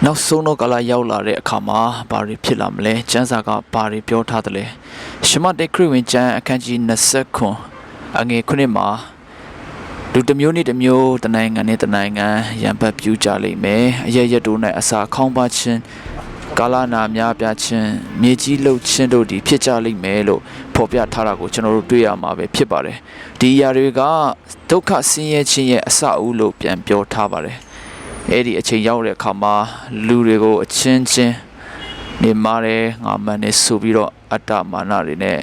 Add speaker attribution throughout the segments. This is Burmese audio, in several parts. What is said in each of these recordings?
Speaker 1: နောက်ဆုံးတော့ကလာရောက်လာတဲ့အခါမှာဘာတွေဖြစ်လာမလဲကျမ်းစာကဘာတွေပြောထားသလဲရှမတ်တေခရစ်ဝင်ကျမ်းအခန်းကြီး20ခွန်အငယ်9မှာလူတစ်မျိုးနဲ့တစ်မျိုးတနိုင်ငံနဲ့တနိုင်ငံရံပတ်ပြူကြလိမ့်မယ်အရရက်တို့၌အစာခေါင်းပါခြင်းကာလနာများပြခြင်းမြေကြီးလှုပ်ခြင်းတို့ဒီဖြစ်ကြလိမ့်မယ်လို့ဖော်ပြထားတာကိုကျွန်တော်တို့တွေ့ရမှာပဲဖြစ်ပါတယ်ဒီအရာတွေကဒုက္ခဆင်းရဲခြင်းရဲ့အစအဦးလို့ပြန်ပြောထားပါတယ်အဲ့ဒီအချိန်ရောက်တဲ့အခါမှာလူတွေကိုအချင်းချင်းနေမာတယ်ငါမှန်နေဆိုပြီးတော့အတ္တမာနတွေနဲ့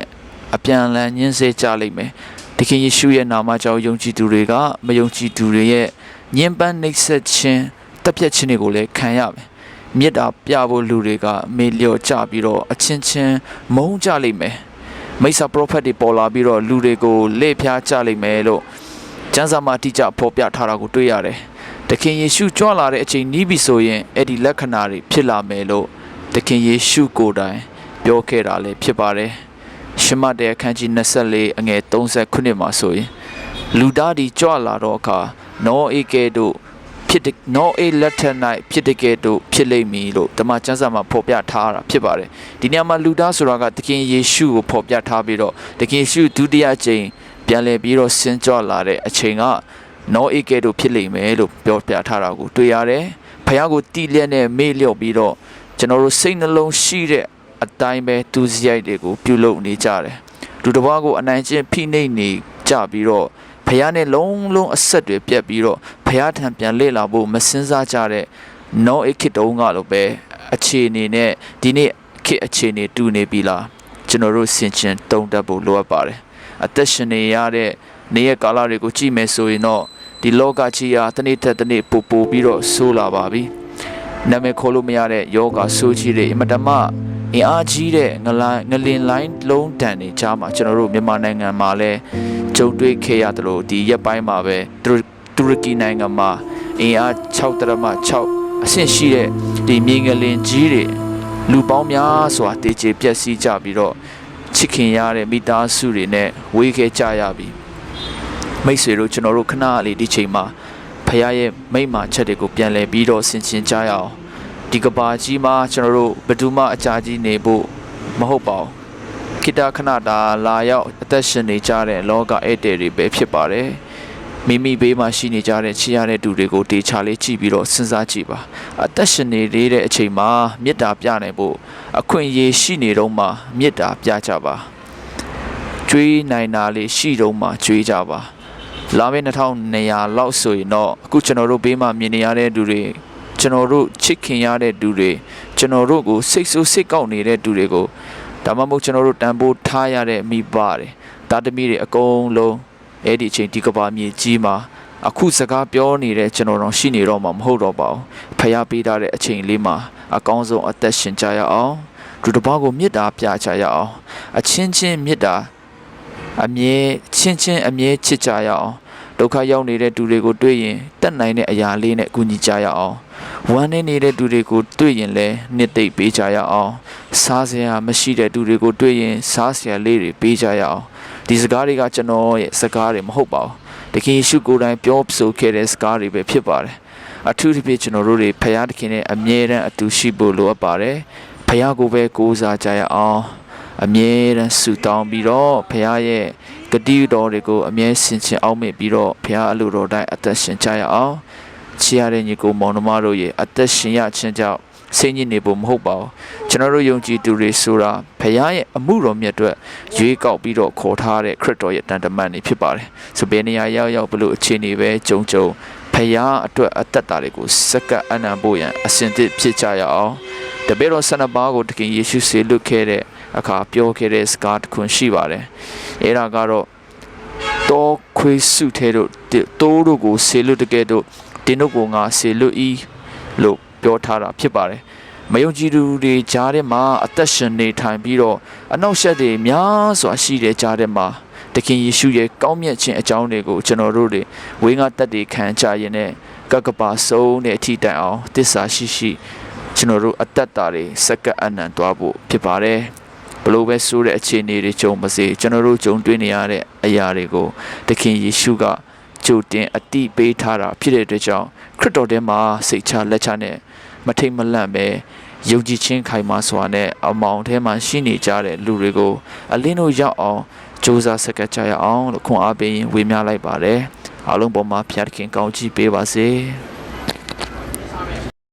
Speaker 1: အပြန်အလှန်ညှင်းဆဲကြလိမ့်မယ်ဒီခင်ယေရှုရဲ့နာမကြောင့်ယုံကြည်သူတွေကမယုံကြည်သူတွေရဲ့ညှဉ်းပန်းနှိပ်စက်ခြင်းတပ်ဖြတ်ခြင်းတွေကိုလည်းခံရမယ်မြစ်တာပြဖို့လူတွေကမေလျော့ကြပြီးတော့အချင်းချင်းမုန်းကြလိမ့်မယ်မိစ္ဆာပရောဖက်တွေပေါ်လာပြီးတော့လူတွေကိုလေ့ဖျားကြလိမ့်မယ်လို့ကျမ်းစာမှာတိကျဖော်ပြထားတာကိုတွေ့ရတယ်တခင်ယေရှုကြွလာတဲ့အချိန်နီးပြီဆိုရင်အဲ့ဒီလက္ခဏာတွေဖြစ်လာမယ်လို့တခင်ယေရှုကိုယ်တိုင်ပြောခဲ့တာလည်းဖြစ်ပါတယ်ရှမတ်တဲ့အခန်းကြီး24အငယ်39မှာဆိုရင်လူသားဒီကြွလာတော့အခါနောအေကဲတို့ဖြစ်တဲ့နောအေလက်ထက်၌ဖြစ်တဲ့ကဲတို့ဖြစ်လိမ့်မည်လို့ဓမ္မကျမ်းစာမှာဖော်ပြထားတာဖြစ်ပါတယ်ဒီနေရာမှာလူသားဆိုတာကတခင်ယေရှုကိုဖော်ပြထားပြီးတော့တခင်ယေရှုဒုတိယအကြိမ်ပြန်လည်ပြီးတော့ဆင်းကြွလာတဲ့အချိန်ကနောအေကဲတို့ဖြစ်လိမ့်မယ်လို့ပြောပြထားတာကိုတွေ့ရတယ်ဖခင်ကိုတိလျက်နဲ့မေ့လျော့ပြီးတော့ကျွန်တော်တို့စိတ်နှလုံးရှိတဲ့အတိုင်းပဲသူစရိုက်တွေကိုပြုလုပ်နေကြတယ်လူတစ်ပါးကိုအနိုင်ကျင့်ဖိနှိပ်နေကြပြီးတော့ဖခင်နဲ့လုံးလုံးအဆက်တွေပြတ်ပြီးတော့ဖခင်ထံပြန်လေ့လာဖို့မစင်စားကြတဲ့နောအေခေတုံးကလို့ပဲအခြေအနေနဲ့ဒီနေ့ခေအခြေအနေတူနေပြီလားကျွန်တော်တို့ဆင်ခြင်တုံးတက်ဖို့လိုအပ်ပါတယ်အသက်ရှင်နေရတဲ့နေ့ရက်ကာလတွေကိုကြည့်မယ်ဆိုရင်တော့ဒီလောကကြီးဟာတစ်နေ့တစ်နေ့ပိုပြီးတော့ဆိုးလာပါပြီနာမည်ခေါ်လို့မရတဲ့ယောဂဆိုးကြီးတွေအမတမအင်အားကြီးတဲ့ငလင်လိုင်းလုံးတန်တွေကြားမှာကျွန်တော်တို့မြန်မာနိုင်ငံမှာလည်းကြုံတွေ့ခဲ့ရတယ်လို့ဒီရက်ပိုင်းမှာပဲတူရကီနိုင်ငံမှာအင်အား 6.6 အဆင့်ရှိတဲ့ဒီမြေငလင်ကြီးတွေလူပေါင်းများစွာတေချေပျက်စီးကြပြီးတော့ချစ်ခင်ရတဲ့မိသားစုတွေနဲ့ဝေးခဲ့ကြရပြီမိတ်ဆွေတို့ကျွန်တော်တို့ခဏလေးဒီချိန်မှာဖခင်ရဲ့မိန့်မာချက်တွေကိုပြန်လည်ပြီးတော့ဆင်ခြင်ကြရအောင်ဒီကဘာကြီးမှာကျွန်တော်တို့ဘယ်သူမှအကြာကြီးနေဖို့မဟုတ်ပါဘူးခိတခဏတာလာရောက်အသက်ရှင်နေကြတဲ့လောကဧည့်သည်တွေပဲဖြစ်ပါတယ်မိမိဘေးမှာရှိနေကြတဲ့ချစ်ရတဲ့သူတွေကိုတေချာလေးကြည့်ပြီးတော့စဉ်းစားကြည့်ပါအသက်ရှင်နေတဲ့အချိန်မှာမေတ္တာပြနိုင်ဖို့အခွင့်အရေးရှိနေတော့မှမေတ္တာပြကြပါကျွေးနိုင်တာလေးရှိတော့မှကျွေးကြပါလာမယ့်2200လောက်ဆိုရင်တော့အခုကျွန်တော်တို့ဘေးမှာမြင်နေရတဲ့သူတွေကျွန်တော်တို့ချစ်ခင်ရတဲ့သူတွေကျွန်တော်တို့ကိုစိတ်ဆိုးစိတ်ကောက်နေတဲ့သူတွေကိုဒါမှမဟုတ်ကျွန်တော်တို့တန်ဖိုးထားရတဲ့မိဘတွေတာသမီတွေအကုန်လုံးအဲ့ဒီအချိန်ဒီကဘာမြေကြီးမှာအခုစကားပြောနေတဲ့ကျွန်တော်တို့ရှိနေတော့မှမဟုတ်တော့ပါဘူးဖျားပေးထားတဲ့အချိန်လေးမှာအကောင်းဆုံးအသက်ရှင်ကြရအောင်သူတစ်ပါးကိုမေတ္တာပြကြရအောင်အချင်းချင်းမေတ္တာအမြဲချင်းအမြဲချစ်ကြရအောင်ဒုက္ခရောက်နေတဲ့သူတွေကိုတွေ့ရင်တတ်နိုင်တဲ့အရာလေးနဲ့ကူညီကြရအောင်ဝမ်းနည်းနေတဲ့သူတွေကိုတွေ့ရင်လည်းနှစ်သိမ့်ပေးကြရအောင်စားစရာမရှိတဲ့သူတွေကိုတွေ့ရင်စားစရာလေးတွေပေးကြရအောင်ဒီစကားတွေကကျွန်တော်ရဲ့စကားတွေမဟုတ်ပါဘူးတခင်ယေရှုကိုယ်တိုင်ပြောဆိုခဲ့တဲ့စကားတွေပဲဖြစ်ပါတယ်အထူးသဖြင့်ကျွန်တော်တို့တွေဖခင်တခင်နဲ့အမြဲတမ်းအတူရှိဖို့လိုအပ်ပါတယ်ဖခင်ကိုပဲကိုးစားကြရအောင်အမြဲတမ်းဆုတောင်းပြီးတော့ဖခင်ရဲ့ဂတိတော်တွေကိုအမြဲဆင်ခြင်အောင်မေ့ပြီးတော့ဖခင်အလိုတော်တိုင်းအသက်ရှင်ကြရအောင်ချစ်ရတဲ့ညီကိုမောင်နှမတို့ရဲ့အသက်ရှင်ရခြင်းကြောင့်စိတ်ညစ်နေဖို့မဟုတ်ပါဘူးကျွန်တော်တို့ယုံကြည်သူတွေဆိုတာဖခင်ရဲ့အမှုတော်မြတ်အတွက်ရွေးကောက်ပြီးတော့ခေါ်ထားတဲ့ခရစ်တော်ရဲ့တန်တမန်တွေဖြစ်ပါတယ်ဆိုဘယ်နေရာရောက်ဘလို့အခြေအနေပဲကြုံဖခင်အတွက်အသက်တာတွေကိုစက္ကပ်အနံဖို့ရန်အစဉ်သစ်ဖြစ်ကြရအောင်တပည့်တော်12ပါးကိုတခင်ယေရှုဆေလွတ်ခဲ့တဲ့အခါပြောခဲ့တဲ့စကားတစ်ခုရှိပါတယ်အဲ့ဒါကတော့တောခွေးစုထဲတို့တိုးတို့ကိုဆေလွတ်တကယ်တော့တင်းတို့ကိုငါဆေလွတ်ဤလို့ပြောထားတာဖြစ်ပါတယ်မယုံကြည်သူတွေကြားထဲမှာအသက်ရှင်နေထိုင်ပြီးတော့အနောက်ရှက်တွေများစွာရှိတဲ့ကြားထဲမှာတခင်ယေရှုရဲ့ကောင်းမြတ်ခြင်းအကြောင်းတွေကိုကျွန်တော်တို့တွေဝိငါတက်တွေခံကြရင်နဲ့ကကပါဆုံးတဲ့အထိတိုင်အောင်သစ္စာရှိကျွန်တော်တို့အသက်တာတွေစက္ကပ်အနံသွားဖို့ဖြစ်ပါတယ်ဘလို့ပဲဆိုတဲ့အခြေအနေတွေကြုံမစေကျွန်တော်တို့ကြုံတွေ့နေရတဲ့အရာတွေကိုတခင်ယေရှုကကြိုတင်အတိပေးထားတာဖြစ်တဲ့အတွက်ကြောင့်ခရစ်တော်ထဲမှာစိတ်ချလက်ချနဲ့ မထိတ်မလန့်ပဲယုံကြည်ခြင်းခိုင်မာစွာနဲ့အမောင်ထဲမှာရှိနေကြတဲ့လူတွေကိုအလင်းတို့ရောက်အောင်စူးစမ်းဆက်ကပ်ကြရအောင်လို့ခွန်အားပေးရင်ဝေမျှလိုက်ပါတယ်အားလုံးပေါ်မှာဖျားသခင်ကောင်းချီးပေးပါစေ